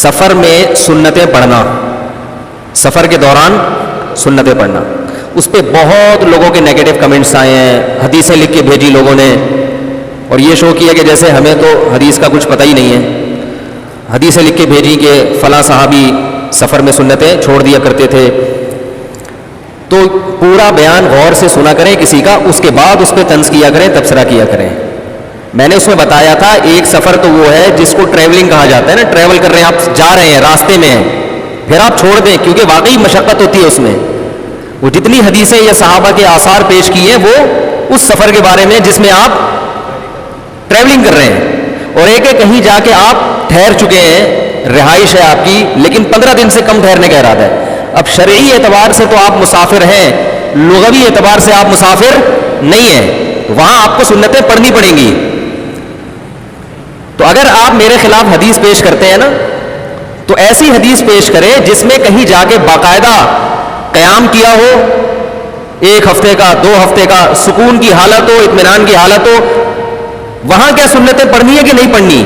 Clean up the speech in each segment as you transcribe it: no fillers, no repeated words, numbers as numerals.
سفر میں سنتیں پڑھنا، سفر کے دوران سنتیں پڑھنا، اس پہ بہت لوگوں کے نیگیٹو کمنٹس آئے ہیں، حدیثیں لکھ کے بھیجی لوگوں نے، اور یہ شو کیا کہ جیسے ہمیں تو حدیث کا کچھ پتہ ہی نہیں ہے. حدیثیں لکھ کے بھیجی کہ فلاں صحابی سفر میں سنتیں چھوڑ دیا کرتے تھے. تو پورا بیان غور سے سنا کریں کسی کا، اس کے بعد اس پہ طنز کیا کریں، تبصرہ کیا کریں. میں نے اس میں بتایا تھا ایک سفر تو وہ ہے جس کو ٹریولنگ کہا جاتا ہے نا، ٹریول کر رہے ہیں آپ، جا رہے ہیں، راستے میں ہیں، پھر آپ چھوڑ دیں کیونکہ واقعی مشقت ہوتی ہے اس میں. وہ جتنی حدیثیں یا صحابہ کے آثار پیش کی ہیں وہ اس سفر کے بارے میں جس میں آپ ٹریولنگ کر رہے ہیں. اور ایک ہے کہیں جا کے آپ ٹھہر چکے ہیں، رہائش ہے آپ کی، لیکن 15 دن سے کم ٹھہرنے کا ارادہ ہے. اب شرعی اعتبار سے تو آپ مسافر ہیں، لغوی اعتبار سے آپ مسافر نہیں ہیں، وہاں آپ کو سنتیں پڑھنی پڑیں گی. تو اگر آپ میرے خلاف حدیث پیش کرتے ہیں نا، تو ایسی حدیث پیش کریں جس میں کہیں جا کے باقاعدہ قیام کیا ہو، 1 ہفتے کا، 2 ہفتے کا، سکون کی حالت ہو، اطمینان کی حالت ہو. وہاں کیا سنتیں پڑھنی ہے کہ نہیں پڑھنی،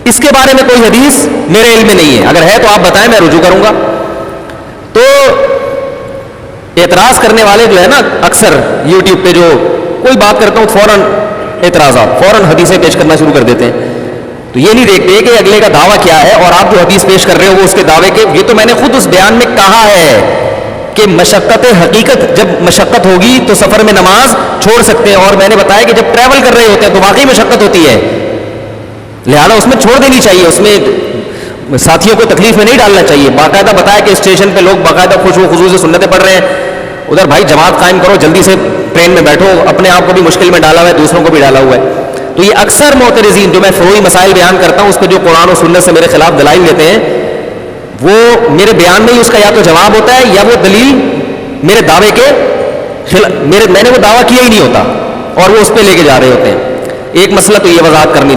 اس کے بارے میں کوئی حدیث میرے علم میں نہیں ہے. اگر ہے تو آپ بتائیں، میں رجوع کروں گا. تو اعتراض کرنے والے جو ہے نا، اکثر یوٹیوب پہ جو کوئی بات کرتا ہوں فوراً اعتراضات، فوراً حدیثیں پیش کرنا شروع کر دیتے ہیں. تو یہ نہیں دیکھتے کہ اگلے کا دعویٰ کیا ہے اور آپ جو حدیث پیش کر رہے ہو وہ اس کے دعوے کے. یہ تو میں نے خود اس بیان میں کہا ہے کہ مشقت حقیقت، جب مشقت ہوگی تو سفر میں نماز چھوڑ سکتے ہیں. اور میں نے بتایا کہ جب ٹریول کر رہے ہوتے ہیں تو واقعی مشقت ہوتی ہے، لہذا اس میں چھوڑ دینی چاہیے، اس میں ساتھیوں کو تکلیف میں نہیں ڈالنا چاہیے. باقاعدہ بتایا کہ اسٹیشن پہ لوگ باقاعدہ خوش و خضوع سے سنتیں پڑھ رہے ہیں، ادھر بھائی جماعت قائم کرو، جلدی سے ٹرین میں بیٹھو، اپنے آپ کو بھی مشکل میں ڈالا ہوا ہے، دوسروں کو بھی ڈالا ہوا ہے. تو یہ اکثر معترضین جو میں فروعی مسائل بیان کرتا ہوں اس پہ جو قرآن و سنت سے میرے خلاف دلائل دیتے ہیں، وہ میرے بیان میں ہی اس کا یا تو جواب ہوتا ہے یا وہ دلیل میرے دعوے کے میں نے وہ دعویٰ کیا ہی نہیں ہوتا اور وہ اس پہ لے کے جا رہے ہوتے ہیں. ایک مسئلہ تو یہ وضاحت کرنی